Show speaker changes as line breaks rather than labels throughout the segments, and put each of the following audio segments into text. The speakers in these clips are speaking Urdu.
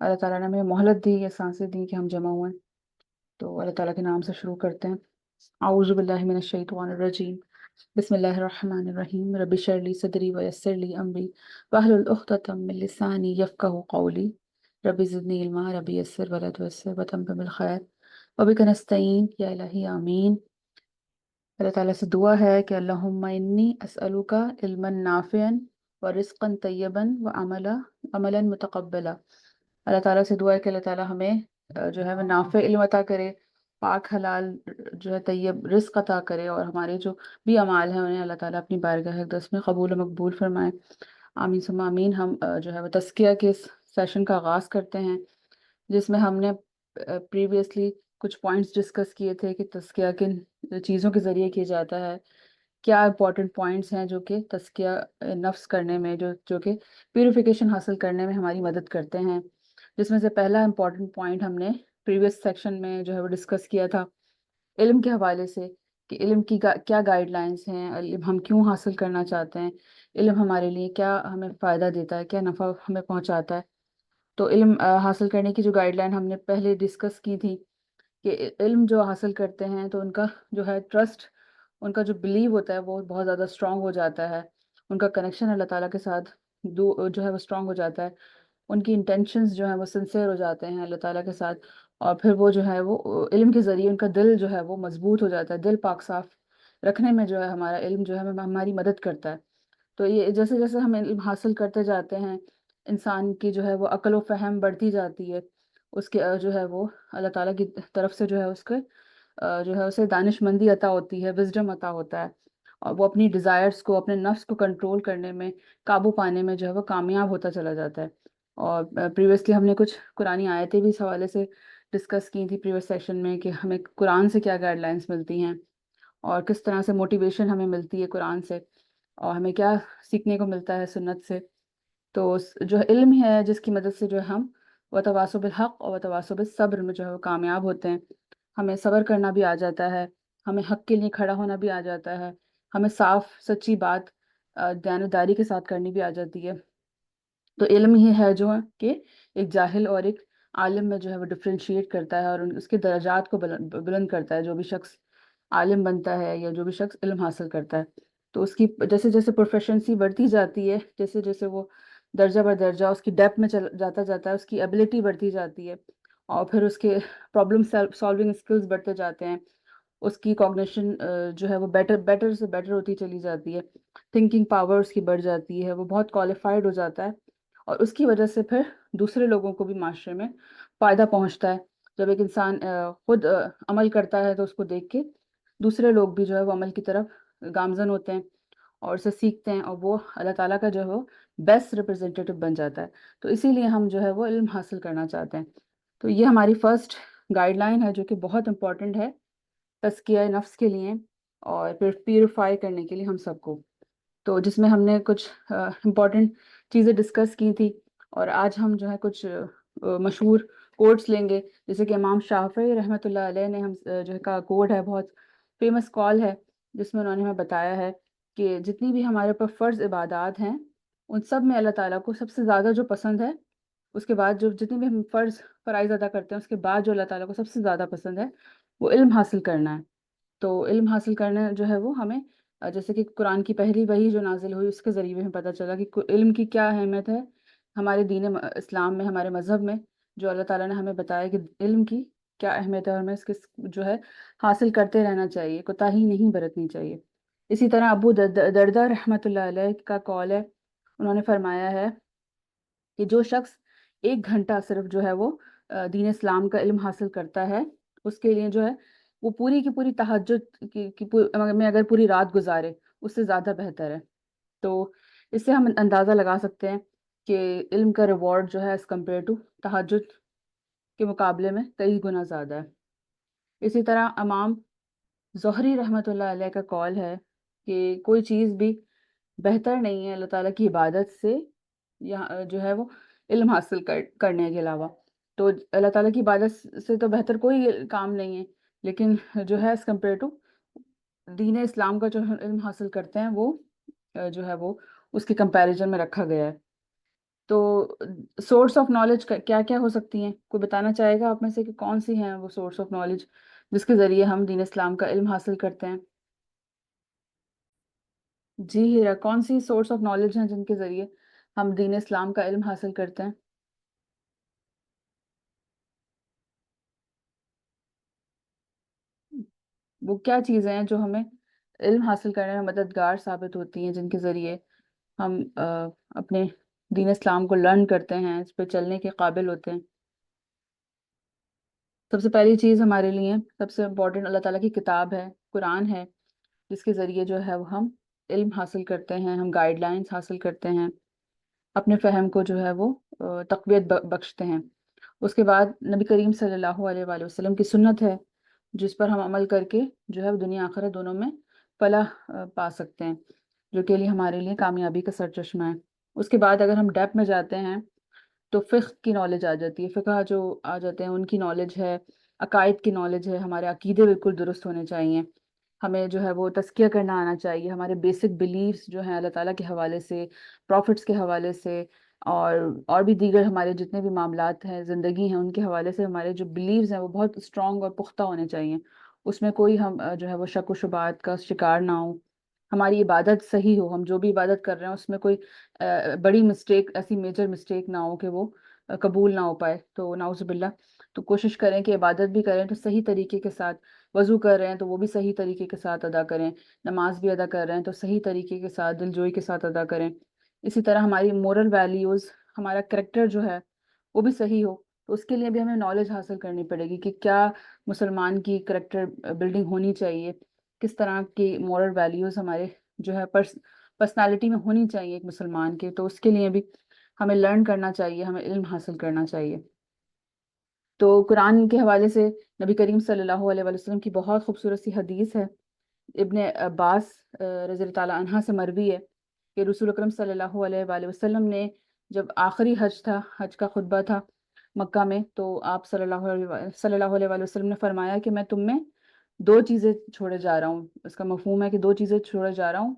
اللہ تعالیٰ نے ہمیں مہلت دی، یہ سانسیں دی کہ ہم جمع ہوئے ہیں، تو اللہ تعالیٰ کے نام سے شروع کرتے ہیں۔ اعوذ باللہ من الشیطان الرجیم، بسم اللہ الرحمن الرحیم، رب اشرح لی صدری ویسر لی امری واحلل عقدۃ من لسانی یفقہوا قولی، رب زدنی علما، رب یسر ولا تعسر وتمم بالخیر وبک نستعین یا الہی آمین۔ اللہ تعالیٰ سے دعا ہے کہ اللہم انی اسألک علما نافعا ورزقا طیبا وعملا متقبلا۔ اللہ تعالیٰ سے دعا ہے کہ اللہ تعالیٰ ہمیں جو ہے وہ نافع علم عطا کرے، پاک حلال جو ہے طیب رزق عطا کرے، اور ہمارے جو بھی اعمال ہیں انہیں اللہ تعالیٰ اپنی بارگاہ اقدس میں قبول و مقبول فرمائے۔ آمین ثم آمین۔ ہم جو ہے وہ تزکیہ کے اس سیشن کا آغاز کرتے ہیں، جس میں ہم نے پریویسلی کچھ پوائنٹس ڈسکس کیے تھے کہ تزکیہ کن چیزوں کے ذریعے کیا جاتا ہے، کیا امپورٹنٹ پوائنٹس ہیں جو کہ تزکیہ نفس کرنے میں، جو کہ پیوریفیکیشن حاصل کرنے میں ہماری مدد کرتے ہیں۔ جس میں سے پہلا امپورٹنٹ پوائنٹ ہم نے پریویس سیکشن میں جو ہے وہ ڈسکس کیا تھا علم کے حوالے سے، کہ علم کی کیا گائیڈ لائنس ہیں، علم ہم کیوں حاصل کرنا چاہتے ہیں، علم ہمارے لیے کیا ہمیں فائدہ دیتا ہے، کیا نفع ہمیں پہنچاتا ہے۔ تو علم حاصل کرنے کی جو گائیڈ لائن ہم نے پہلے ڈسکس کی تھی کہ علم جو حاصل کرتے ہیں تو ان کا جو ہے ٹرسٹ، ان کا جو بلیو ہوتا ہے وہ بہت زیادہ اسٹرانگ ہو جاتا ہے، ان کا کنیکشن اللہ تعالیٰ کے ساتھ جو ہے وہ اسٹرانگ ہو جاتا ہے، ان کی انٹینشنز جو ہیں وہ سنسیئر ہو جاتے ہیں اللہ تعالیٰ کے ساتھ، اور پھر وہ جو ہے وہ علم کے ذریعے ان کا دل جو ہے وہ مضبوط ہو جاتا ہے، دل پاک صاف رکھنے میں جو ہے ہمارا علم جو ہے ہماری مدد کرتا ہے۔ تو یہ جیسے جیسے ہم علم حاصل کرتے جاتے ہیں، انسان کی جو ہے وہ عقل و فہم بڑھتی جاتی ہے، اس کے جو ہے وہ اللہ تعالیٰ کی طرف سے جو ہے اس کے جو ہے اسے دانش مندی عطا ہوتی ہے، وزڈم عطا ہوتا ہے، اور وہ اپنی ڈیزائرز کو، اپنے نفس کو کنٹرول کرنے میں، قابو پانے میں جو ہے وہ کامیاب ہوتا چلا جاتا ہے۔ اور پریویسلی ہم نے کچھ قرآنی آیتیں بھی اس حوالے سے ڈسکس کی تھی پریویس سیشن میں، کہ ہمیں قرآن سے کیا گائیڈ لائنس ملتی ہیں، اور کس طرح سے موٹیویشن ہمیں ملتی ہے قرآن سے، اور ہمیں کیا سیکھنے کو ملتا ہے سنت سے۔ تو جو علم ہے جس کی مدد سے جو ہے ہم وتواصوا بالحق اور وتواصوا بالصبر میں جو ہے وہ کامیاب ہوتے ہیں، ہمیں صبر کرنا بھی آ جاتا ہے، ہمیں حق کے لیے کھڑا ہونا بھی آ جاتا ہے، ہمیں صاف سچی بات دیانتداری کے ساتھ کرنی بھی آ جاتی ہے۔ تو علم ہی ہے جو کہ ایک جاہل اور ایک عالم میں جو ہے وہ ڈفرینشیٹ کرتا ہے، اور اس کے درجات کو بلند کرتا ہے۔ جو بھی شخص عالم بنتا ہے یا جو بھی شخص علم حاصل کرتا ہے، تو اس کی جیسے جیسے پروفیشنسی بڑھتی جاتی ہے، جیسے جیسے وہ درجہ بر درجہ اس کی ڈیپتھ میں جاتا ہے، اس کی ایبلٹی بڑھتی جاتی ہے، اور پھر اس کے پرابلم سالونگ اسکلز بڑھتے جاتے ہیں، اس کی کوگنیشن جو ہے وہ بیٹر سے بیٹر ہوتی چلی جاتی ہے، تھنکنگ پاور اس کی بڑھ جاتی ہے، وہ بہت کوالیفائڈ ہو جاتا ہے، اور اس کی وجہ سے پھر دوسرے لوگوں کو بھی معاشرے میں فائدہ پہنچتا ہے۔ جب ایک انسان خود عمل کرتا ہے تو اس کو دیکھ کے دوسرے لوگ بھی جو ہے وہ عمل کی طرف گامزن ہوتے ہیں اور اسے سیکھتے ہیں، اور وہ اللہ تعالیٰ کا جو ہے وہ بیسٹ ریپرزینٹیٹو بن جاتا ہے۔ تو اسی لیے ہم جو ہے وہ علم حاصل کرنا چاہتے ہیں۔ تو یہ ہماری فرسٹ گائیڈ لائن ہے جو کہ بہت امپورٹنٹ ہے تزکیہ نفس کے لیے، اور پھر پیوریفائی کرنے کے لیے ہم سب کو، تو جس میں ہم نے کچھ امپورٹنٹ چیزیں ڈسکس کی تھی، اور آج ہم جو ہے کچھ مشہور کوٹس لیں گے، جیسے کہ امام شافعی رحمۃ اللہ علیہ نے ہم جو ہے کا کوٹ ہے، بہت فیمس کال ہے، جس میں انہوں نے ہمیں بتایا ہے کہ جتنی بھی ہمارے اوپر فرض عبادات ہیں ان سب میں اللہ تعالیٰ کو سب سے زیادہ جو پسند ہے، اس کے بعد جو جتنی بھی ہم فرائض ادا کرتے ہیں، اس کے بعد جو اللہ تعالیٰ کو سب سے زیادہ پسند ہے وہ علم حاصل کرنا ہے۔ تو علم حاصل کرنا جو ہے وہ ہمیں جیسے کہ قرآن کی پہلی وحی جو نازل ہوئی اس کے ذریعے ہمیں پتہ چلا کہ علم کی کیا اہمیت ہے ہمارے دین اسلام میں، ہمارے مذہب میں، جو اللہ تعالیٰ نے ہمیں بتایا کہ علم کی کیا اہمیت ہے، اور ہمیں اس کے جو ہے حاصل کرتے رہنا چاہیے، کوتاہی نہیں برتنی چاہیے۔ اسی طرح ابو دردہ رحمۃ اللہ علیہ کا قول ہے، انہوں نے فرمایا ہے کہ جو شخص 1 گھنٹہ صرف جو ہے وہ دین اسلام کا علم حاصل کرتا ہے، اس کے لیے جو ہے وہ پوری کی پوری تہجد میں اگر پوری رات گزارے اس سے زیادہ بہتر ہے۔ تو اس سے ہم اندازہ لگا سکتے ہیں کہ علم کا ریوارڈ جو ہے ایز کمپیئر ٹو تہجد کے مقابلے میں کئی گنا زیادہ ہے۔ اسی طرح امام زہری رحمۃ اللہ علیہ کا قول ہے کہ کوئی چیز بھی بہتر نہیں ہے اللہ تعالیٰ کی عبادت سے، یا جو ہے وہ علم حاصل کرنے کے علاوہ۔ تو اللہ تعالیٰ کی عبادت سے تو بہتر کوئی کام نہیں ہے، لیکن جو ہے ایز کمپیئر ٹو دین اسلام کا جو علم حاصل کرتے ہیں وہ جو ہے وہ اس کے کمپیریزن میں رکھا گیا ہے۔ تو سورس آف نالج کیا کیا ہو سکتی ہیں؟ کوئی بتانا چاہے گا آپ میں سے کہ کون سی ہیں وہ سورس آف نالج جس کے ذریعے ہم دین اسلام کا علم حاصل کرتے ہیں؟ جی ہیرا، کون سی سورس آف نالج ہیں جن کے ذریعے ہم دین اسلام کا علم حاصل کرتے ہیں؟ وہ کیا چیزیں ہیں جو ہمیں علم حاصل کرنے میں مددگار ثابت ہوتی ہیں، جن کے ذریعے ہم اپنے دین اسلام کو لرن کرتے ہیں، اس پہ چلنے کے قابل ہوتے ہیں؟ سب سے پہلی چیز ہمارے لیے سب سے امپورٹنٹ اللہ تعالیٰ کی کتاب ہے، قرآن ہے، جس کے ذریعے جو ہے وہ ہم علم حاصل کرتے ہیں، ہم گائیڈ لائنس حاصل کرتے ہیں، اپنے فہم کو جو ہے وہ تقویت بخشتے ہیں۔ اس کے بعد نبی کریم صلی اللہ علیہ وآلہ وسلم کی سنت ہے، جس پر ہم عمل کر کے جو ہے وہ دنیا آخرت دونوں میں فلاح پا سکتے ہیں، جو کہ لیے ہمارے لیے کامیابی کا سرچشمہ ہے۔ اس کے بعد اگر ہم ڈیپ میں جاتے ہیں تو فقہ کی نالج آ جاتی ہے، فقہ جو آ جاتے ہیں ان کی نالج ہے، عقائد کی نالج ہے، ہمارے عقیدے بالکل درست ہونے چاہیے، ہمیں جو ہے وہ تزکیہ کرنا آنا چاہیے، ہمارے بیسک بلیفز جو ہیں اللہ تعالیٰ کے حوالے سے، پروفٹس کے حوالے سے، اور بھی دیگر ہمارے جتنے بھی معاملات ہیں، زندگی ہیں، ان کے حوالے سے ہمارے جو بلیفز ہیں وہ بہت اسٹرانگ اور پختہ ہونے چاہیے، اس میں کوئی ہم جو ہے وہ شک و شبہات کا شکار نہ ہوں، ہماری عبادت صحیح ہو، ہم جو بھی عبادت کر رہے ہیں اس میں کوئی بڑی مسٹیک، ایسی میجر مسٹیک نہ ہو کہ وہ قبول نہ ہو پائے، تو نعوذ باللہ۔ تو کوشش کریں کہ عبادت بھی کریں تو صحیح طریقے کے ساتھ، وضو کر رہے ہیں تو وہ بھی صحیح طریقے کے ساتھ ادا کریں، نماز بھی ادا کر رہے ہیں تو صحیح طریقے کے ساتھ، دل جوئی کے ساتھ ادا کریں۔ اسی طرح ہماری مورل ویلیوز، ہمارا کریکٹر جو ہے وہ بھی صحیح ہو، تو اس کے لیے بھی ہمیں نالج حاصل کرنی پڑے گی کہ کیا مسلمان کی کریکٹر بلڈنگ ہونی چاہیے، کس طرح کی مورل ویلیوز ہمارے جو ہے پرسنالٹی میں ہونی چاہیے ایک مسلمان کے، تو اس کے لیے بھی ہمیں لرن کرنا چاہیے، ہمیں علم حاصل کرنا چاہیے۔ تو قرآن کے حوالے سے نبی کریم صلی اللہ علیہ وآلہ وسلم کی بہت خوبصورت سی حدیث ہے، ابن عباس رضی اللہ تعالیٰ عنہ سے مروی ہے کہ رسول اکرم صلی اللہ علیہ وآلہ وسلم نے جب آخری حج تھا، حج کا خطبہ تھا مکہ میں، تو آپ صلی اللہ علیہ وآلہ وسلم نے فرمایا کہ میں تم میں دو چیزیں چھوڑے جا رہا ہوں، اس کا مفہوم ہے کہ دو چیزیں چھوڑے جا رہا ہوں،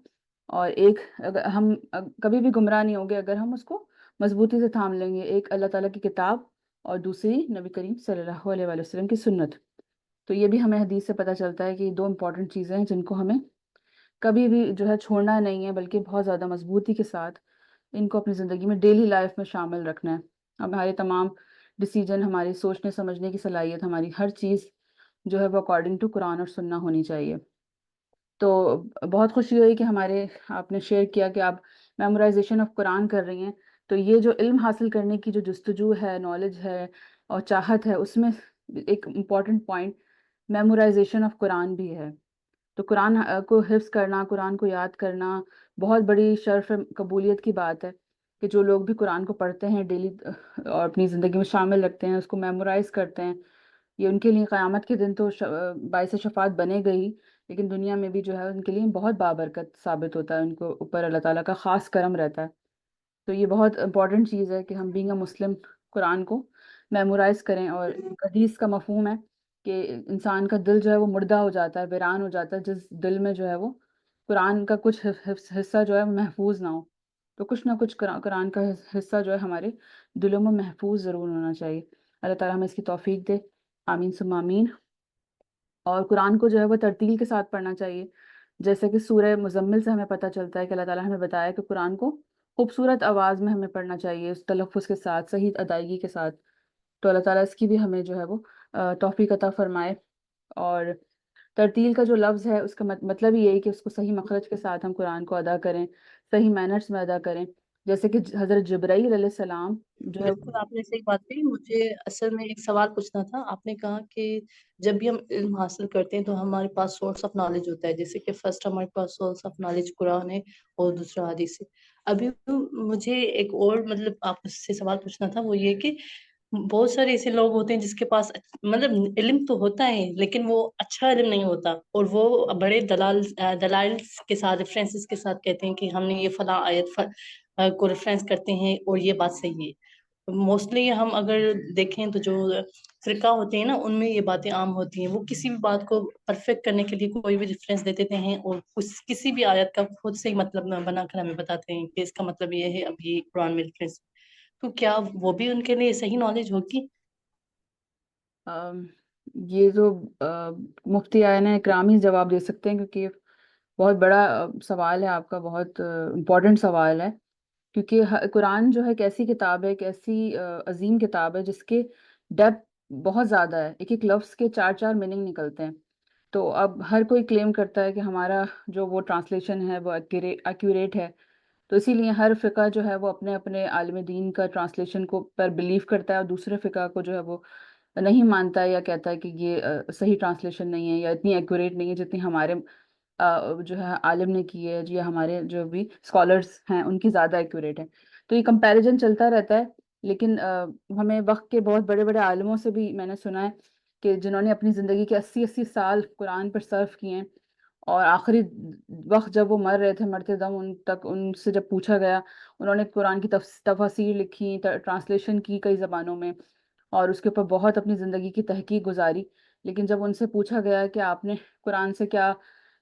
اور ایک اگر ہم کبھی بھی گمراہ نہیں ہوں گے اگر ہم اس کو مضبوطی سے تھام لیں گے، ایک اللہ تعالیٰ کی کتاب اور دوسری نبی کریم صلی اللہ علیہ وآلہ وسلم کی سنت۔ تو یہ بھی ہمیں حدیث سے پتہ چلتا ہے کہ یہ دو امپورٹنٹ چیزیں ہیں جن کو ہمیں کبھی بھی جو ہے چھوڑنا نہیں ہے، بلکہ بہت زیادہ مضبوطی کے ساتھ ان کو اپنی زندگی میں ڈیلی لائف میں شامل رکھنا ہے۔ ہمارے تمام ڈیسیجن، ہماری سوچنے سمجھنے کی صلاحیت، ہماری ہر چیز جو ہے وہ اکارڈنگ ٹو قرآن اور سنہ ہونی چاہیے۔ تو بہت خوشی ہوئی کہ آپ نے شیئر کیا کہ آپ میمورائزیشن آف قرآن کر رہی ہیں، تو یہ جو علم حاصل کرنے کی جو جستجو ہے، نالج ہے اور چاہت ہے، اس میں ایک امپورٹنٹ پوائنٹ میمورائزیشن آف قرآن بھی ہے۔ تو قرآن کو حفظ کرنا، قرآن کو یاد کرنا بہت بڑی شرف قبولیت کی بات ہے، کہ جو لوگ بھی قرآن کو پڑھتے ہیں ڈیلی اور اپنی زندگی میں شامل رکھتے ہیں، اس کو میمورائز کرتے ہیں، یہ ان کے لیے قیامت کے دن تو باعث شفاعت بنے گئی، لیکن دنیا میں بھی جو ہے ان کے لیے بہت بابرکت ثابت ہوتا ہے، ان کو اوپر اللہ تعالیٰ کا خاص کرم رہتا ہے۔ تو یہ بہت امپورٹنٹ چیز ہے کہ ہم بینگ اے مسلم قرآن کو میمورائز کریں، اور حدیث کا مفہوم ہے کہ انسان کا دل جو ہے وہ مردہ ہو جاتا ہے، ویران ہو جاتا ہے، جس دل میں جو ہے وہ قرآن کا کچھ حصہ جو ہے وہ محفوظ نہ ہو، تو کچھ نہ کچھ قرآن کا حصہ جو ہے ہمارے دلوں میں محفوظ ضرور ہونا چاہیے۔ اللہ تعالیٰ ہمیں اس کی توفیق دے، آمین ثم آمین۔ اور قرآن کو جو ہے وہ ترتیل کے ساتھ پڑھنا چاہیے، جیسے کہ سورہ مزمل سے ہمیں پتہ چلتا ہے کہ اللہ تعالیٰ ہمیں بتایا کہ قرآن کو خوبصورت آواز میں ہمیں پڑھنا چاہیے، اس تلفظ کے ساتھ، صحیح ادائیگی کے ساتھ۔ تو اللہ تعالیٰ اس کی بھی ہمیں جو ہے وہ توفیق عطا فرمائے۔ اور ترتیل کا جو لفظ ہے اس کا مطلب یہ ہے کہ اس کو صحیح مخرج کے ساتھ ہم قرآن کو ادا کریں، صحیح مینرز میں ادا کریں، جیسے کہ حضرت جبرائیل علیہ السلام جو ہے
بالکل آپ نے صحیح بات کہی۔ مجھے اصل میں ایک سوال پوچھنا تھا۔ آپ نے کہا کہ جب بھی ہم علم حاصل کرتے ہیں تو ہمارے پاس سورس آف نالج ہوتا ہے، جیسے کہ فرسٹ ہمارے پاس سورس آف نالج قرآن ہے اور دوسرا حدیث ہے۔ ابھی مجھے ایک اور مطلب آپ سے سوال پوچھنا تھا، وہ یہ کہ بہت سارے ایسے لوگ ہوتے ہیں جس کے پاس مطلب علم تو ہوتا ہے لیکن وہ اچھا علم نہیں ہوتا، اور وہ بڑے دلائل کے ساتھ، ریفرنسز کے ساتھ کہتے ہیں کہ ہم نے یہ فلاں آیت کو ریفرنس کرتے ہیں اور یہ بات صحیح ہے۔ موسٹلی ہم اگر دیکھیں تو جو فرقہ ہوتے ہیں نا، ان میں یہ باتیں عام ہوتی ہیں، وہ کسی بھی بات کو پرفیکٹ کرنے کے لیے کوئی بھی ریفرنس دے دیتے ہیں، اور کسی بھی آیت کا خود سے ہی مطلب بنا کر ہمیں بتاتے ہیں کہ اس کا مطلب یہ ہے، اب یہ قرآن میں ریفرنس۔ تو کیا وہ بھی ان کے لیے صحیح نالج ہوگی؟
آم، یہ جو مفتی آئین اکرام ہی جواب دے سکتے ہیں، کیونکہ یہ بہت بڑا سوال ہے آپ کا، بہت امپورٹنٹ سوال ہے، کیونکہ قرآن جو ہے ایک ایسی کتاب ہے، ایک ایسی عظیم کتاب ہے جس کے ڈیپتھ بہت زیادہ ہے، ایک ایک لفظ کے چار چار میننگ نکلتے ہیں۔ تو اب ہر کوئی کلیم کرتا ہے کہ ہمارا جو وہ ٹرانسلیشن ہے وہ ایکوریٹ ہے، تو اسی لیے ہر فقہ جو ہے وہ اپنے اپنے عالم دین کا ٹرانسلیشن کو پر بلیو کرتا ہے، اور دوسرے فقہ کو جو ہے وہ نہیں مانتا ہے، یا کہتا ہے کہ یہ صحیح ٹرانسلیشن نہیں ہے، یا اتنی ایکوریٹ نہیں ہے جتنی ہمارے جو ہے عالم نے کی ہے، یا ہمارے جو بھی اسکالرس ہیں ان کی زیادہ ایکوریٹ ہے۔ تو یہ کمپیریزن چلتا رہتا ہے، لیکن ہمیں وقت کے بہت بڑے بڑے عالموں سے بھی میں نے سنا ہے کہ جنہوں نے اپنی زندگی کے 80 سال قرآن پر صرف کیے ہیں، اور آخری وقت جب وہ مر رہے تھے، مرتے دم ان سے جب پوچھا گیا، انہوں نے قرآن کی تفاسیر لکھی، ٹرانسلیشن کی کئی زبانوں میں، اور اس کے اوپر بہت اپنی زندگی کی تحقیق گزاری، لیکن جب ان سے پوچھا گیا کہ آپ نے قرآن سے کیا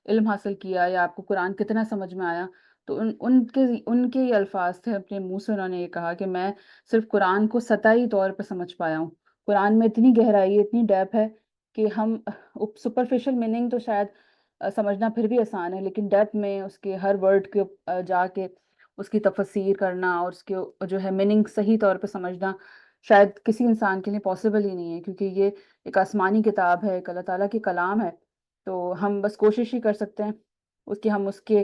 علم حاصل کیا، یا آپ کو قرآن کتنا سمجھ میں آیا، تو ان کے یہ الفاظ تھے، اپنے منہ سے انہوں نے یہ کہا کہ میں صرف قرآن کو سطحی طور پہ سمجھ پایا ہوں، قرآن میں اتنی گہرائی، اتنی ڈیپ ہے کہ ہم سپرفیشل میننگ تو شاید سمجھنا پھر بھی آسان ہے، لیکن ڈیپتھ میں اس کے ہر ورڈ کے جا کے اس کی تفسیر کرنا، اور اس کے جو ہے میننگ صحیح طور پہ سمجھنا شاید کسی انسان کے لیے پاسبل ہی نہیں ہے، کیونکہ یہ ایک آسمانی کتاب ہے، ایک اللہ تعالیٰ کی کلام ہے۔ تو ہم بس کوشش ہی کر سکتے ہیں ہم اس کے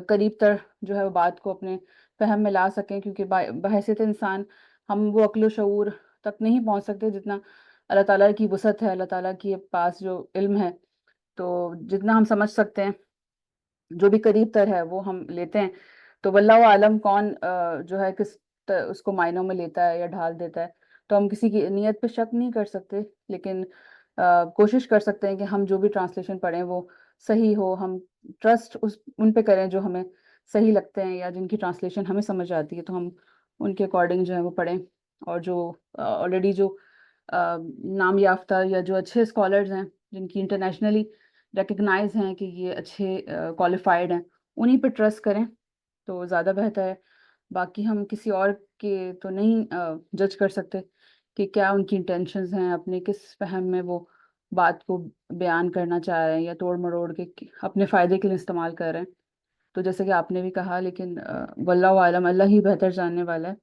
قریب تر جو ہے وہ بات کو اپنے فہم میں لا سکیں، کیونکہ بحیثیت انسان ہم وہ عقل و شعور تک نہیں پہنچ سکتے جتنا اللہ تعالیٰ کی وسعت ہے، اللہ تعالیٰ کے پاس جو علم ہے، تو جتنا ہم سمجھ سکتے ہیں، جو بھی قریب تر ہے وہ ہم لیتے ہیں۔ تو واللہ عالم کون جو ہے کس اس کو معنوں میں لیتا ہے یا ڈھال دیتا ہے، تو ہم کسی کی نیت پہ شک نہیں کر سکتے، لیکن کوشش کر سکتے ہیں کہ ہم جو بھی ٹرانسلیشن پڑھیں وہ صحیح ہو، ہم ٹرسٹ ان پہ کریں جو ہمیں صحیح لگتے ہیں، یا جن کی ٹرانسلیشن ہمیں سمجھ آتی ہے تو ہم ان کے اکارڈنگ جو ہے وہ پڑھیں۔ اور جو آلریڈی جو نام یافتہ یا جو اچھے اسکالرز ہیں، جن کی انٹرنیشنلی ریکگنائز ہیں کہ یہ اچھے کوالیفائڈ ہیں، انہی پہ ٹرسٹ کریں تو زیادہ بہتر ہے۔ باقی ہم کسی اور کے تو نہیں جج کر سکتے کہ کیا ان کی انٹینشنز ہیں، اپنے کس فہم میں وہ بات کو بیان کرنا چاہ رہے ہیں، یا توڑ مروڑ کے اپنے فائدے کے لیے استعمال کر رہے ہیں۔ تو جیسے کہ آپ نے بھی کہا، لیکن واللہ عالم، اللہ ہی بہتر جاننے والا ہے،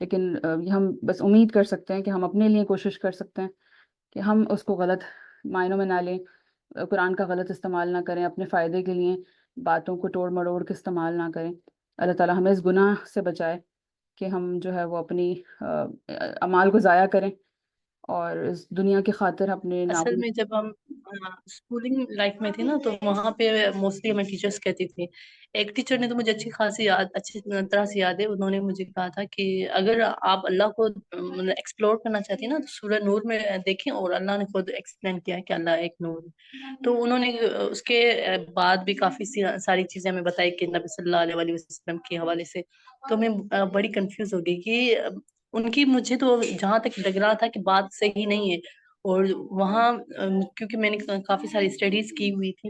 لیکن ہم بس امید کر سکتے ہیں کہ ہم اپنے لیے کوشش کر سکتے ہیں کہ ہم اس کو غلط معنوں میں نہ لیں، قرآن کا غلط استعمال نہ کریں، اپنے فائدے کے لیے باتوں کو توڑ مروڑ کے استعمال نہ کریں۔ اللہ تعالیٰ ہمیں اس گناہ سے بچائے کہ ہم جو ہے وہ اپنی اعمال کو ضائع کریں، اور اس دنیا کی خاطر اپنے
اصل
ناموں۔
میں جب ہم اسکولنگ لائف میں تھے نا، تو وہاں پہ موسٹلی ہمیں ٹیچرس کہتی تھی، ایک ٹیچر نے تو مجھے اچھی طرح سے یاد ہے، انہوں نے مجھے کہا تھا کہ اگر آپ اللہ کو ایکسپلور کرنا چاہتی ہیں نا، تو سورہ نور میں دیکھیں، اور اللہ نے خود ایکسپلین کیا ہے کہ اللہ ایک نور ہے۔ تو انہوں نے اس کے بعد بھی کافی ساری چیزیں ہمیں بتائی کہ نبی صلی اللہ علیہ وسلم کے حوالے سے، تو میں بڑی کنفیوز ہو گئی کہ ان کی، مجھے تو جہاں تک لگ رہا تھا کہ بات صحیح نہیں ہے، اور وہاں کیونکہ میں نے کافی ساری اسٹڈیز کی ہوئی تھی،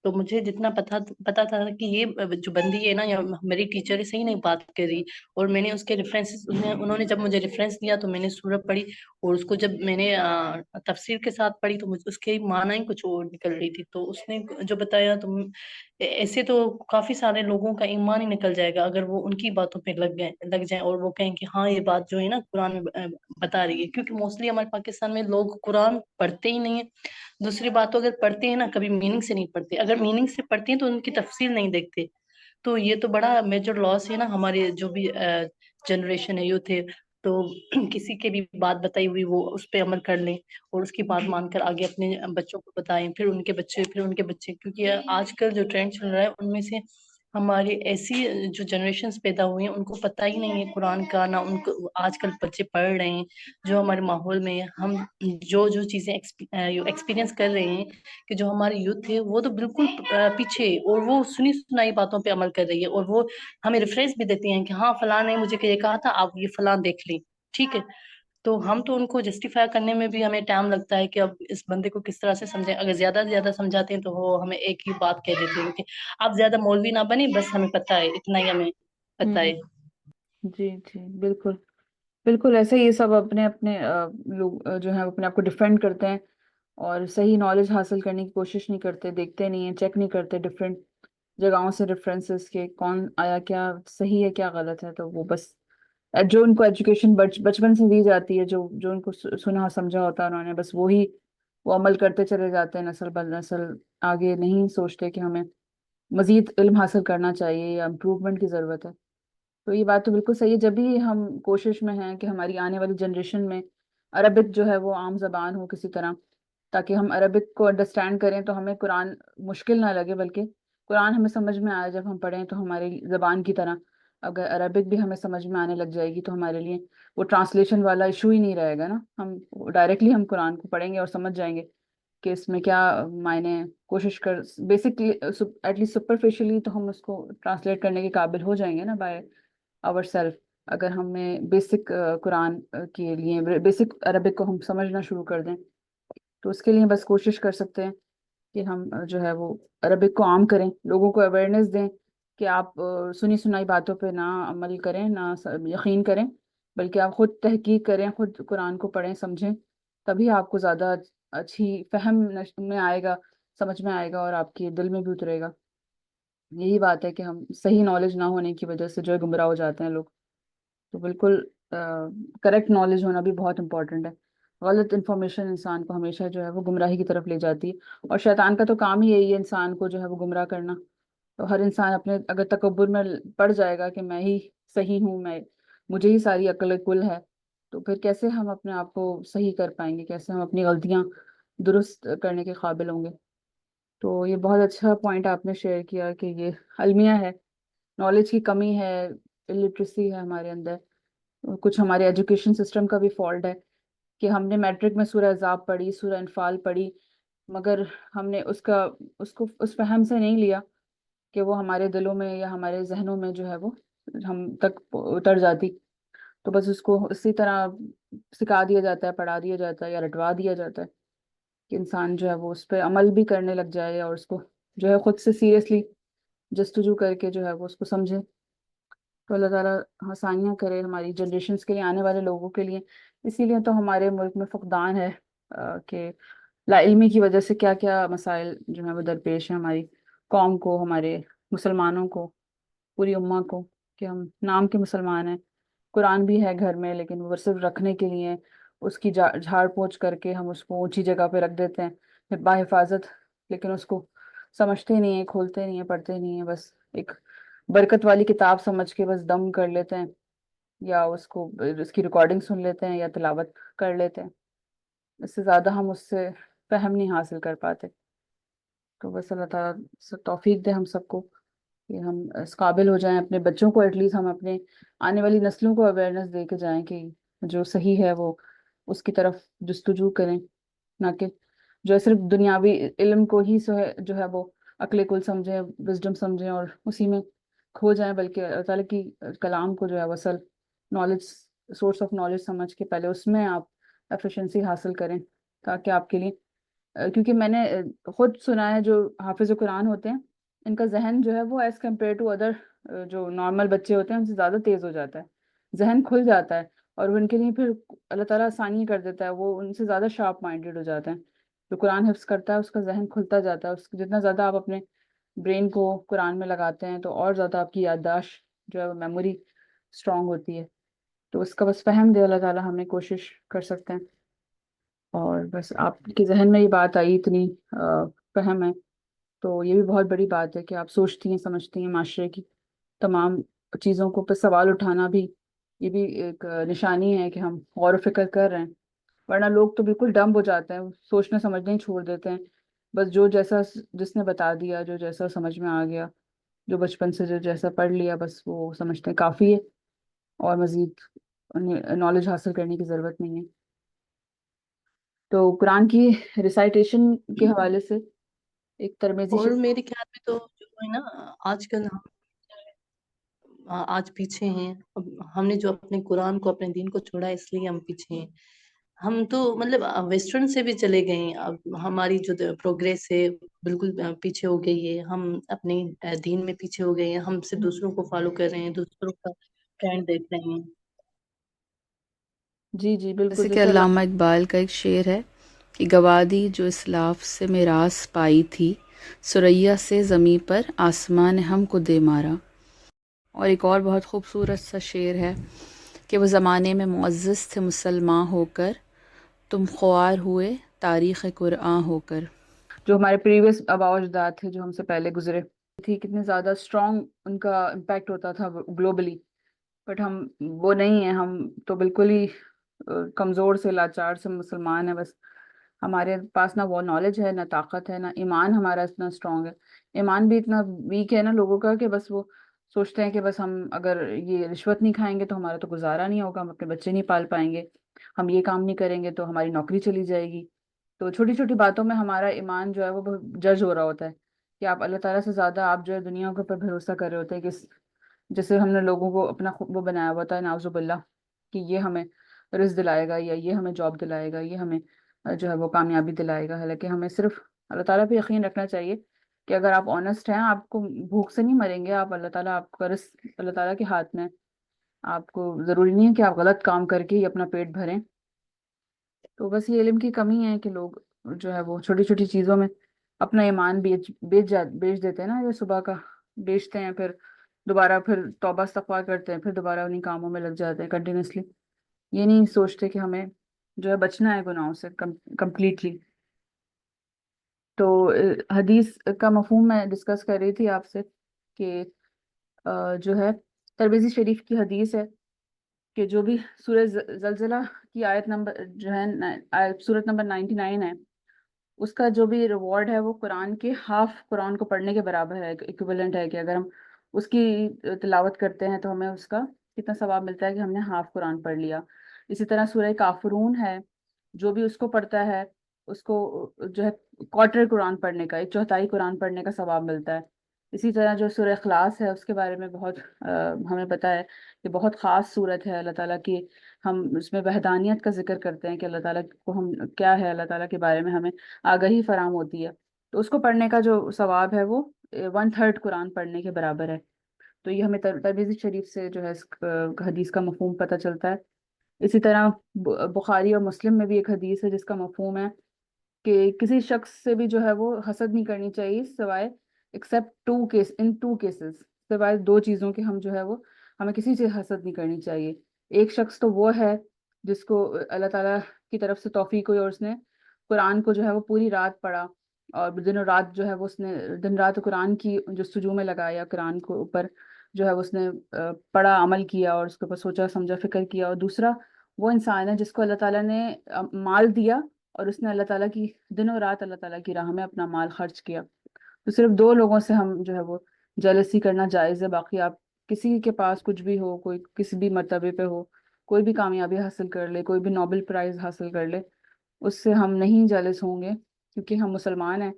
تو مجھے جتنا پتا تھا کہ یہ جو بندی ہے نا، یا میری ٹیچر ہے، صحیح نہیں بات کر رہی۔ اور میں نے اس کے ریفرنسز، انہوں نے جب مجھے ریفرنس دیا تو میں نے سورہ پڑھی، اور اس کو جب میں نے تفسیر کے ساتھ پڑھی تو مجھے اس کے معنی ہی کچھ اور نکل رہی تھی۔ تو اس نے جو بتایا، تو ایسے تو کافی سارے لوگوں کا ایمان ہی نکل جائے گا اگر وہ ان کی باتوں پہ لگ جائیں، اور وہ کہیں کہ ہاں یہ بات جو ہے نا قرآن میں بتا رہی ہے، کیونکہ موسٹلی ہمارے پاکستان میں لوگ قرآن پڑھتے ہی نہیں ہیں۔ دوسری بات تو اگر پڑھتے ہیں نا، کبھی میننگ سے نہیں پڑھتے، اگر میننگ سے پڑھتے ہیں تو ان کی تفصیل نہیں دیکھتے۔ تو یہ تو بڑا میجر لاس ہے نا ہمارے جو بھی جنریشن ہے، یوتھ ہے، تو کسی کے بھی بات بتائی ہوئی وہ اس پہ عمل کر لیں، اور اس کی بات مان کر آگے اپنے بچوں کو بتائیں، پھر ان کے بچے، پھر ان کے بچے، کیونکہ آج کل جو ٹرینڈ چل رہا ہے ان میں سے ہماری ایسی جو جنریشنز پیدا ہوئی ہیں ان کو پتہ ہی نہیں ہے قرآن کا، نہ ان کو آج کل بچے پڑھ رہے ہیں۔ جو ہمارے ماحول میں ہم جو چیزیں ایکسپیرینس کر رہے ہیں، کہ جو ہماری یوتھ ہے وہ تو بالکل پیچھے، اور وہ سنی سنائی باتوں پہ عمل کر رہی ہے، اور وہ ہمیں ریفرنس بھی دیتی ہیں کہ ہاں فلاں نے مجھے یہ کہا تھا، آپ یہ فلاں دیکھ لیں، ٹھیک ہے۔ تو ہم تو ان کو جسٹیفائی کرنے میں بھی ہمیں ٹائم لگتا ہے کہ اب اس بندے کو کس طرح سے سمجھیں۔ اگر زیادہ سے زیادہ سمجھاتے ہیں تو وہ ہمیں ایک ہی بات کہہ دیتے ہیں کہ آپ زیادہ مولوی نہ بنیں، بس ہمیں پتہ ہے اتنا ہی، ہمیں پتہ
ہوں،
ہے۔
جی جی بالکل۔ بالکل ایسے ہی یہ سب اپنے اپنے لوگ جو ہیں اپنے آپ کو ڈیفینڈ کرتے ہیں اور صحیح نالج حاصل کرنے کی کوشش نہیں کرتے، دیکھتے نہیں ہیں، چیک نہیں کرتے ڈفرینٹ جگہوں سے ریفرنسز کے کون آیا کیا صحیح ہے کیا غلط ہے، تو وہ بس جو ان کو ایجوکیشن بچپن سے دی جاتی ہے، جو جو ان کو سنا سمجھا ہوتا ہے انہوں نے، بس وہی وہ عمل کرتے چلے جاتے ہیں نسل بر نسل، آگے نہیں سوچتے کہ ہمیں مزید علم حاصل کرنا چاہیے یا امپروومنٹ کی ضرورت ہے۔ تو یہ بات تو بالکل صحیح ہے، جب بھی ہم کوشش میں ہیں کہ ہماری آنے والی جنریشن میں عربک جو ہے وہ عام زبان ہو کسی طرح، تاکہ ہم عربک کو انڈرسٹینڈ کریں تو ہمیں قرآن مشکل نہ لگے، بلکہ قرآن ہمیں سمجھ میں آئے جب ہم پڑھیں تو ہماری زبان کی طرح اگر عربک بھی ہمیں سمجھ میں آنے لگ جائے گی تو ہمارے لیے وہ ٹرانسلیشن والا ایشو ہی نہیں رہے گا نا، ہم ڈائریکٹلی ہم قرآن کو پڑھیں گے اور سمجھ جائیں گے کہ اس میں کیا معنی ہیں۔ کوشش کر بیسکلی ایٹ لیسٹ سپرفیشلی تو ہم اس کو ٹرانسلیٹ کرنے کے قابل ہو جائیں گے نا بائی آور سیلف، اگر ہمیں بیسک قرآن کے لیے بیسک عربک کو ہم سمجھنا شروع کر دیں، تو اس کے لیے بس کوشش کر سکتے ہیں کہ ہم جو ہے وہ عربک کو عام کریں، لوگوں کو اویئرنیس دیں کہ آپ سنی سنائی باتوں پہ نہ عمل کریں، نہ یقین کریں، بلکہ آپ خود تحقیق کریں، خود قرآن کو پڑھیں سمجھیں، تبھی آپ کو زیادہ اچھی فہم میں آئے گا، سمجھ میں آئے گا اور آپ کے دل میں بھی اترے گا۔ یہی بات ہے کہ ہم صحیح نالج نہ ہونے کی وجہ سے جو ہے گمراہ ہو جاتے ہیں لوگ، تو بالکل کریکٹ نالج ہونا بھی بہت امپورٹنٹ ہے۔ غلط انفارمیشن انسان کو ہمیشہ جو ہے وہ گمراہی کی طرف لے جاتی ہے، اور شیطان کا تو کام ہی یہی ہے انسان کو جو ہے وہ گمراہ کرنا۔ تو ہر انسان اپنے اگر تکبر میں پڑ جائے گا کہ میں ہی صحیح ہوں، مجھے ہی ساری عقل کل ہے، تو پھر کیسے ہم اپنے آپ کو صحیح کر پائیں گے، کیسے ہم اپنی غلطیاں درست کرنے کے قابل ہوں گے؟ تو یہ بہت اچھا پوائنٹ آپ نے شیئر کیا کہ یہ المیہ ہے، نالج کی کمی ہے، الٹریسی ہے ہمارے اندر، کچھ ہمارے ایجوکیشن سسٹم کا بھی فالٹ ہے کہ ہم نے میٹرک میں سورہ احزاب پڑھی، سورہ انفال پڑھی، مگر ہم نے اس کو اس فہم سے نہیں لیا کہ وہ ہمارے دلوں میں یا ہمارے ذہنوں میں جو ہے وہ ہم تک اتر جاتی، تو بس اس کو اسی طرح سکھا دیا جاتا ہے، پڑھا دیا جاتا ہے یا رٹوا دیا جاتا ہے کہ انسان جو ہے وہ اس پہ عمل بھی کرنے لگ جائے اور اس کو جو ہے خود سے سیریسلی جستجو کر کے جو ہے وہ اس کو سمجھے۔ تو اللہ تعالیٰ آسانیاں کرے ہماری جنریشنز کے لیے، آنے والے لوگوں کے لیے۔ اسی لیے تو ہمارے ملک میں فقدان ہے کہ لا علمی کی وجہ سے کیا کیا مسائل جو ہیں وہ درپیش ہیں ہماری قوم کو، ہمارے مسلمانوں کو، پوری امہ کو، کہ ہم نام کے مسلمان ہیں، قرآن بھی ہے گھر میں لیکن وہ صرف رکھنے کے لیے، اس کی جھاڑ پوچھ کر کے ہم اس کو اونچی جگہ پہ رکھ دیتے ہیں باحفاظت، لیکن اس کو سمجھتے نہیں ہیں، کھولتے نہیں ہیں، پڑھتے نہیں ہیں، بس ایک برکت والی کتاب سمجھ کے بس دم کر لیتے ہیں، یا اس کو اس کی ریکارڈنگ سن لیتے ہیں یا تلاوت کر لیتے ہیں، اس سے زیادہ ہم اس سے فہم نہیں حاصل کر پاتے۔ تو بس اللہ تعالیٰ توفیق دے ہم سب کو کہ ہم اس قابل ہو جائیں، اپنے بچوں کو ایٹ لیسٹ ہم اپنے آنے والی نسلوں کو اویئرنیس دے کے جائیں کہ جو صحیح ہے وہ اس کی طرف جستجو کریں، نہ کہ جو ہے صرف دنیاوی علم کو ہی جو ہے وہ عقل کل سمجھیں، وزڈم سمجھیں اور اسی میں کھو جائیں، بلکہ اللہ تعالیٰ کی کلام کو جو ہے اصل نالج، سورس آف نالج سمجھ کے پہلے اس میں آپ ایفیشنسی حاصل کریں، تاکہ آپ کے لیے کیونکہ میں نے خود سنا ہے جو حافظ قرآن ہوتے ہیں ان کا ذہن جو ہے وہ ایز کمپیئر ٹو ادر جو نارمل بچے ہوتے ہیں ان سے زیادہ تیز ہو جاتا ہے، ذہن کھل جاتا ہے، اور وہ ان کے لیے پھر اللہ تعالیٰ آسانی کر دیتا ہے، وہ ان سے زیادہ شارپ مائنڈیڈ ہو جاتے ہیں۔ جو قرآن حفظ کرتا ہے اس کا ذہن کھلتا جاتا ہے، جتنا زیادہ آپ اپنے برین کو قرآن میں لگاتے ہیں تو اور زیادہ آپ کی یادداشت جو ہے وہ میموری اسٹرانگ ہوتی ہے، تو اس کا بس فہم دے اللہ تعالیٰ، ہمیں کوشش کر سکتے ہیں۔ اور بس آپ کے ذہن میں یہ بات آئی، اتنی فہم ہے، تو یہ بھی بہت بڑی بات ہے کہ آپ سوچتی ہیں، سمجھتی ہیں، معاشرے کی تمام چیزوں کو پہ سوال اٹھانا بھی یہ بھی ایک نشانی ہے کہ ہم غور و فکر کر رہے ہیں، ورنہ لوگ تو بالکل ڈمب ہو جاتے ہیں، سوچنا سمجھنا ہی چھوڑ دیتے ہیں، بس جو جیسا جس نے بتا دیا، جو جیسا سمجھ میں آ گیا، جو بچپن سے جو جیسا پڑھ لیا بس وہ سمجھتے ہیں کافی ہے، اور مزید نالج حاصل کرنے کی ضرورت نہیں ہے۔ تو قرآن کی ریسائٹیشن کے حوالے سے ایک ترمیزی
اور میرے خیال میں تو جو ہے نا آج کل ہم آج پیچھے ہیں، ہم نے جو اپنے قرآن کو، اپنے دین کو چھوڑا ہے، اس لیے ہم پیچھے ہیں۔ ہم تو مطلب ویسٹرن سے بھی چلے گئے ہیں، اب ہماری جو پروگریس ہے بالکل پیچھے ہو گئی ہے، ہم اپنے دین میں پیچھے ہو گئے ہیں، ہم سے دوسروں کو فالو کر رہے ہیں، دوسروں کا ٹرینڈ دیکھ رہے ہیں۔
جی جی بالکل،
جیسے کہ
جیسے اللہ
علامہ اقبال کا ایک شعر ہے کہ گوادی جو اسلاف سے میراث پائی تھی، ثریا سے زمیں پر آسمان نے ہم کو دے مارا۔ اور ایک اور بہت خوبصورت سا شعر ہے کہ وہ زمانے میں معزز تھے مسلمان ہو کر، تم خوار ہوئے تاریخ قرآن ہو کر۔
جو ہمارے پریویس آباء و اجداد تھے جو ہم سے پہلے گزرے تھی، کتنے زیادہ اسٹرانگ ان کا امپیکٹ ہوتا تھا گلوبلی، بٹ ہم وہ نہیں ہیں، ہم تو بالکل ہی کمزور سے لاچار سے مسلمان ہیں بس۔ ہمارے پاس نہ وہ نالج ہے، نہ طاقت ہے، نہ ایمان ہمارا اتنا اسٹرانگ ہے۔ ایمان بھی اتنا ویک ہے نا لوگوں کا کہ بس وہ سوچتے ہیں کہ بس ہم اگر یہ رشوت نہیں کھائیں گے تو ہمارا تو گزارا نہیں ہوگا، ہم اپنے بچے نہیں پال پائیں گے، ہم یہ کام نہیں کریں گے تو ہماری نوکری چلی جائے گی۔ تو چھوٹی چھوٹی باتوں میں ہمارا ایمان جو ہے وہ جج ہو رہا ہوتا ہے کہ آپ اللہ تعالیٰ سے زیادہ آپ جو ہے دنیا کے اوپر بھروسہ کر رہے ہوتے ہیں کہ جیسے ہم نے لوگوں کو اپنا وہ بنایا ہوا تھا نعوذ باللہ کہ یہ ہمیں رزق دلائے گا یا یہ ہمیں جاب دلائے گا، یہ ہمیں جو ہے وہ کامیابی دلائے گا۔ حالانکہ ہمیں صرف اللہ تعالیٰ پہ یقین رکھنا چاہیے کہ اگر آپ آنےسٹ ہیں، آپ کو بھوک سے نہیں مریں گے آپ، اللہ تعالیٰ آپ کا رزق اللہ تعالیٰ کے ہاتھ میں۔ آپ کو ضروری نہیں ہے کہ آپ غلط کام کر کے ہی اپنا پیٹ بھریں۔ تو بس یہ علم کی کمی ہے کہ لوگ جو ہے وہ چھوٹی چھوٹی چیزوں میں اپنا ایمان بیچ دیتے ہیں نا، یہ صبح کا بیچتے ہیں، پھر دوبارہ پھر توبہ استغفار کرتے ہیں، پھر دوبارہ انہیں کاموں میں لگ جاتے ہیں کنٹینیوسلی۔ یہ نہیں سوچتے کہ ہمیں جو ہے بچنا ہے گناہوں سے کمپلیٹلی۔ تو حدیث کا مفہوم میں ڈسکس کر رہی تھی آپ سے کہ جو ہے ترمذی شریف کی حدیث ہے کہ جو بھی سورہ زلزلہ کی آیت نمبر جو ہے سورت نمبر 99 ہے، اس کا جو بھی ریوارڈ ہے وہ قرآن کے ہاف قرآن کو پڑھنے کے برابر ہے، ایکویولنٹ ہے کہ اگر ہم اس کی تلاوت کرتے ہیں تو ہمیں اس کا کتنا ثواب ملتا ہے کہ ہم نے ہاف قرآن پڑھ لیا۔ اسی طرح سورہ کافرون ہے، جو بھی اس کو پڑھتا ہے اس کو جو ہے کوارٹر قرآن پڑھنے کا، ایک چوتھائی قرآن پڑھنے کا ثواب ملتا ہے۔ اسی طرح جو سورہ اخلاص ہے اس کے بارے میں بہت ہمیں پتہ ہے کہ بہت خاص صورت ہے اللہ تعالیٰ کی۔ ہم اس میں وحدانیت کا ذکر کرتے ہیں کہ اللہ تعالیٰ کو ہم کیا ہے، اللہ تعالیٰ کے بارے میں ہمیں آگاہی فراہم ہوتی ہے، تو اس کو پڑھنے کا جو ثواب ہے وہ 1/3 قرآن پڑھنے کے برابر ہے۔ تو یہ ہمیں ترمذی شریف سے جو ہے اس حدیث کا مفہوم پتہ چلتا ہے۔ اسی طرح بخاری اور مسلم میں بھی ایک حدیث ہے جس کا مفہوم ہے کہ کسی شخص سے بھی جو ہے وہ حسد نہیں کرنی چاہیے سوائے ایکسیپٹ ان ٹو کیسز، سوائے دو چیزوں کے ہم جو ہے وہ ہمیں کسی سے حسد نہیں کرنی چاہیے۔ ایک شخص تو وہ ہے جس کو اللہ تعالیٰ کی طرف سے توفیق ہوئی اور اس نے قرآن کو جو ہے وہ پوری رات پڑھا، اور دن و رات جو ہے وہ اس نے دن رات قرآن کی جستجو میں لگایا، قرآن کو اوپر جو ہے اس نے پڑھا، عمل کیا اور اس کے اوپر سوچا سمجھا فکر کیا۔ اور دوسرا وہ انسان ہے جس کو اللہ تعالیٰ نے مال دیا اور اس نے اللہ تعالیٰ کی دن و رات اللہ تعالیٰ کی راہ میں اپنا مال خرچ کیا۔ تو صرف دو لوگوں سے ہم جو ہے وہ جیلسی کرنا جائز ہے، باقی آپ کسی کے پاس کچھ بھی ہو، کوئی کسی بھی مرتبے پہ ہو، کوئی بھی کامیابی حاصل کر لے، کوئی بھی نوبل پرائز حاصل کر لے، اس سے ہم نہیں جیلس ہوں گے کیونکہ ہم مسلمان ہیں۔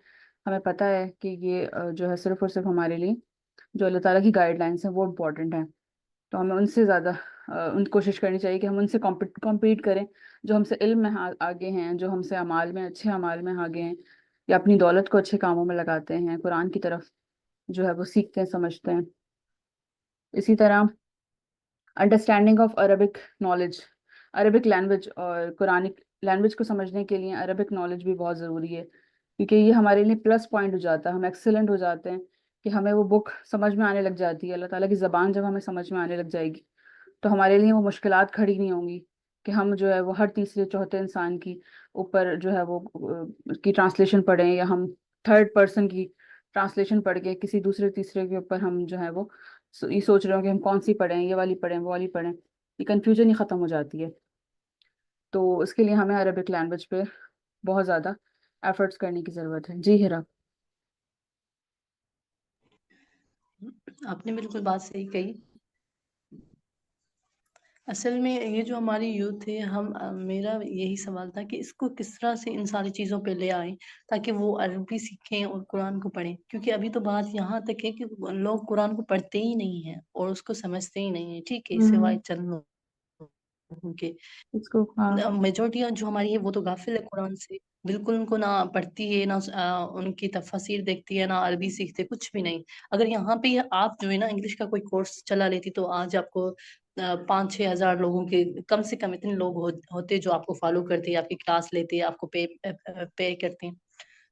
ہمیں پتہ ہے کہ یہ جو ہے صرف اور صرف ہمارے لیے جو اللہ تعالیٰ کی گائیڈ لائنس ہیں وہ امپورٹنٹ ہیں، تو ہمیں ان سے زیادہ ان کوشش کرنی چاہیے کہ ہم ان سے کمپیٹ کریں جو ہم سے علم میں آگے ہیں، جو ہم سے اعمال میں اچھے اعمال میں آگے ہیں، یا اپنی دولت کو اچھے کاموں میں لگاتے ہیں، قرآن کی طرف جو ہے وہ سیکھتے ہیں، سمجھتے ہیں۔ اسی طرح understanding of Arabic knowledge, Arabic language اور قرآنک لینگویج کو سمجھنے کے لیے عربک نالج بھی بہت ضروری ہے، کیونکہ یہ ہمارے لیے پلس پوائنٹ ہو جاتا ہے، ہم ایکسیلنٹ ہو جاتے ہیں کہ ہمیں وہ بک سمجھ میں آنے لگ جاتی ہے۔ اللہ تعالیٰ کی زبان جب ہمیں سمجھ میں آنے لگ جائے گی تو ہمارے لیے وہ مشکلات کھڑی نہیں ہوں گی کہ ہم جو ہے وہ ہر تیسرے چوتھے انسان کی اوپر جو ہے وہ کی ٹرانسلیشن پڑھیں، یا ہم تھرڈ پرسن کی ٹرانسلیشن پڑھ کے کسی دوسرے تیسرے کے اوپر ہم جو ہے وہ یہ سوچ رہے ہوں کہ ہم کون سی پڑھیں، یہ والی پڑھیں وہ والی پڑھیں، یہ کنفیوژن ہی ختم ہو جاتی ہے۔ تو اس کے لیے ہمیں عربک لینگویج پہ بہت زیادہ ایفرٹس کرنے کی ضرورت ہے۔ جی ہرا۔
آپ نے بالکل بات صحیح کہی۔ اصل میں یہ جو ہماری یوتھ ہے، میرا یہی سوال تھا کہ اس کو کس طرح سے ان ساری چیزوں پہ لے آئیں تاکہ وہ عربی سیکھیں اور قرآن کو پڑھیں، کیونکہ ابھی تو بات یہاں تک ہے کہ لوگ قرآن کو پڑھتے ہی نہیں ہیں اور اس کو سمجھتے ہی نہیں ہیں، ٹھیک ہے، سوائے چند لوگوں کے۔
اس کو ہاں
میجورٹی جو ہماری ہے وہ تو غافل ہے قرآن سے، بالکل ان کو نہ پڑھتی ہے، نہ ان کی تفاسیر دیکھتی ہے، نہ عربی سیکھتے، کچھ بھی نہیں۔ اگر یہاں پہ آپ جو ہے نا انگلش کا کوئی کورس چلا لیتی تو آج آپ کو 5 6 ہزار لوگوں کے کم سے کم اتنے لوگ ہوتے جو آپ کو فالو کرتے، آپ کی کلاس لیتے، آپ کو پے کرتے ہیں.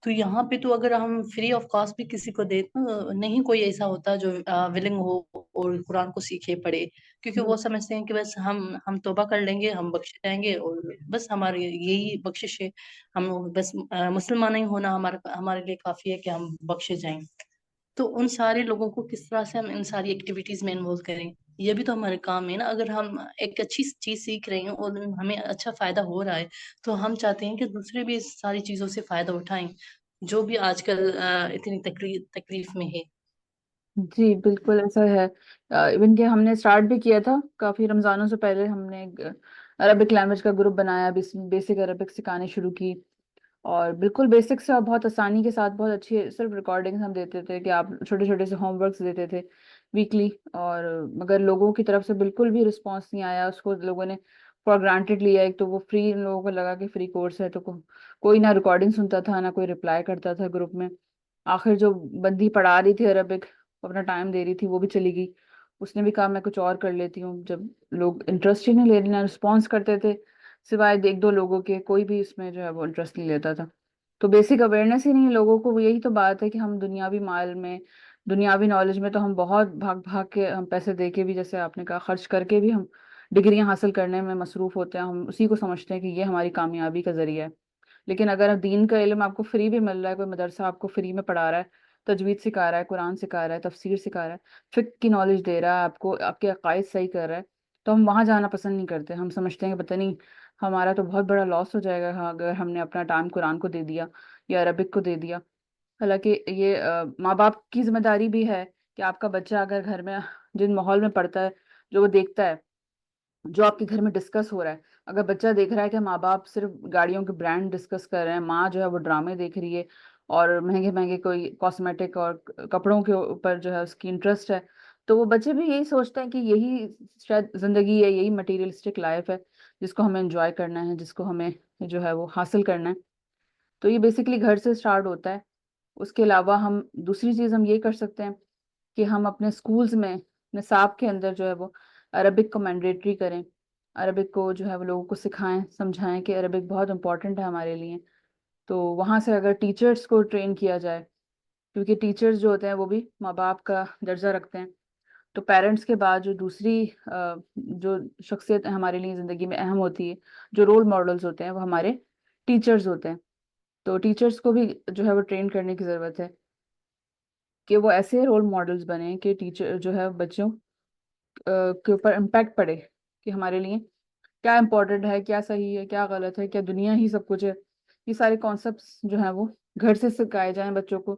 تو یہاں پہ تو اگر ہم فری آف کاسٹ بھی کسی کو دیں تو نہیں کوئی ایسا ہوتا جو ولنگ ہو اور قرآن کو سیکھے پڑھے، کیونکہ وہ سمجھتے ہیں کہ بس ہم توبہ کر لیں گے، ہم بخشے جائیں گے اور بس ہماری یہی بخشش ہے. ہم بس مسلمان نہیں ہونا ہمارے لیے کافی ہے کہ ہم بخشے جائیں. تو ان سارے لوگوں کو کس طرح سے ہم ان ساری ایکٹیویٹیز میں انوالو کریں، یہ بھی تو ہمارے کام ہے نا. اگر ہم ایک اچھی چیز سیکھ رہے ہیں اور ہمیں اچھا فائدہ ہو رہا ہے تو ہم چاہتے ہیں کہ دوسرے بھی اس ساری چیزوں سے فائدہ اٹھائیں جو بھی آج کل اتنی تکلیف میں ہے.
جی بالکل ایسا ہے. ایون کہ ہم نے اسٹارٹ بھی کیا تھا کافی رمضانوں سے پہلے. ہم نے عربک لینگویج کا گروپ بنایا، بیسک عربک سکھانے شروع کی، اور بالکل بیسک سے بہت آسانی کے ساتھ بہت اچھی صرف ریکارڈنگ ہم دیتے تھے کہ آپ چھوٹے چھوٹے سے ہوم ورکس دیتے تھے ویکلی. اور مگر لوگوں کی طرف سے بالکل بھی رسپانس نہیں آیا، اس کو لوگوں نے فار گرانٹیڈ لیا. ایک تو وہ فری، ان لوگوں کو لگا کہ فری کورس ہے، تو کوئی نہ ریکارڈنگ سنتا تھا نہ کوئی رپلائی کرتا تھا گروپ میں. آخر جو بندی پڑھا رہی تھی عربک، اپنا ٹائم دے رہی تھی، وہ بھی چلی گئی. اس نے بھی کہا میں کچھ اور کر لیتی ہوں. جب لوگ انٹرسٹ ہی نہیں لے رہے، رسپانس کرتے تھے سوائے ایک دو لوگوں کے، کوئی بھی اس میں جو ہے وہ انٹرسٹ نہیں لیتا تھا. تو بیسک اویئرنیس ہی نہیں ہے لوگوں کو. یہی تو بات ہے کہ ہم دنیاوی مال میں، دنیاوی نالج میں تو ہم بہت بھاگ بھاگ کے، ہم پیسے دے کے بھی، جیسے آپ نے کہا، خرچ کر کے بھی ہم ڈگریاں حاصل کرنے میں مصروف ہوتے ہیں. ہم اسی کو سمجھتے ہیں کہ یہ ہماری کامیابی کا ذریعہ ہے. لیکن اگر دین کا علم آپ کو فری بھی مل رہا ہے، کوئی مدرسہ آپ کو فری میں پڑھا رہا ہے، تجوید سکھا رہا ہے، قرآن سکھا رہا ہے، تفسیر سکھا رہا ہے، فقہ کی نالج دے رہا ہے آپ کو، آپ کے عقائد صحیح کر رہا ہے، تو ہم وہاں جانا پسند نہیں کرتے. ہم سمجھتے ہیں کہ پتہ نہیں ہمارا تو بہت بڑا لاس ہو جائے گا اگر ہم نے اپنا ٹائم قرآن کو دے دیا یا عربک کو دے دیا. حالانکہ یہ ماں باپ کی ذمہ داری بھی ہے کہ آپ کا بچہ اگر گھر میں جن ماحول میں پڑھتا ہے، جو وہ دیکھتا ہے، جو آپ کے گھر میں ڈسکس ہو رہا ہے، اگر بچہ دیکھ رہا ہے کہ ماں باپ صرف گاڑیوں کے برانڈ ڈسکس کر رہے ہیں، ماں جو ہے وہ ڈرامے دیکھ رہی ہے اور مہنگے مہنگے کوئی کاسمیٹک اور کپڑوں کے اوپر جو ہے اس کی انٹرسٹ ہے، تو وہ بچے بھی یہی سوچتے ہیں کہ یہی شاید زندگی ہے، یہی مٹیریلسٹک لائف ہے جس کو ہمیں انجوائے کرنا ہے، جس کو ہمیں جو ہے وہ حاصل کرنا ہے. تو یہ بیسکلی گھر سے اسٹارٹ ہوتا ہے. اس کے علاوہ ہم دوسری چیز ہم یہ کر سکتے ہیں کہ ہم اپنے سکولز میں نصاب کے اندر جو ہے وہ عربک کو مینڈیٹری کریں. عربک کو جو ہے وہ لوگوں کو سکھائیں، سمجھائیں کہ عربک بہت امپورٹنٹ ہے ہمارے لیے. تو وہاں سے اگر ٹیچرز کو ٹرین کیا جائے، کیونکہ ٹیچرز جو ہوتے ہیں وہ بھی ماں باپ کا درجہ رکھتے ہیں، تو پیرنٹس کے بعد جو دوسری جو شخصیت ہمارے لیے زندگی میں اہم ہوتی ہے، جو رول ماڈلز ہوتے ہیں، وہ ہمارے ٹیچرز ہوتے ہیں. تو ٹیچرز کو بھی جو ہے وہ ٹرین کرنے کی ضرورت ہے کہ وہ ایسے رول ماڈلز بنیں کہ ٹیچر جو ہے بچوں کے اوپر امپیکٹ پڑے کہ ہمارے لیے کیا امپورٹنٹ ہے، کیا صحیح ہے، کیا غلط ہے، کیا دنیا ہی سب کچھ ہے. یہ سارے کانسیپٹس جو ہیں وہ گھر سے سکھائے جائیں، بچوں کو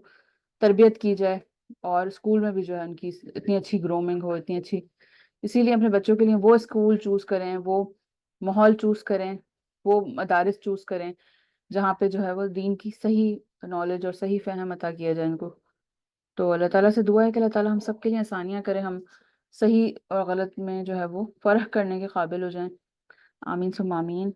تربیت کی جائے، اور اسکول میں بھی جو ہے ان کی اتنی اچھی گرومنگ ہو، اتنی اچھی. اسی لیے اپنے بچوں کے لیے وہ اسکول چوز کریں، وہ ماحول چوز کریں، وہ مدارس چوز کریں جہاں پہ جو ہے وہ دین کی صحیح نالج اور صحیح فہم عطا کیا جائے ان کو. تو اللہ تعالیٰ سے دعا ہے کہ اللہ تعالیٰ ہم سب کے لیے آسانیاں کرے، ہم صحیح اور غلط میں جو ہے وہ فرق کرنے کے قابل ہو جائیں. آمین ثم آمین.